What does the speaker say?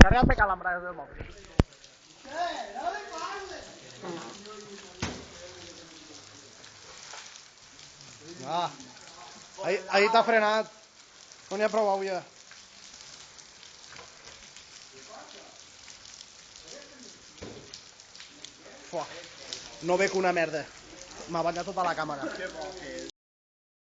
Carrega't pecar l'embrague del mòbil. Ah, ahí t'ha frenat. No n'hi ha prou ja. No veig una merda. M'ha banyat tota la càmera.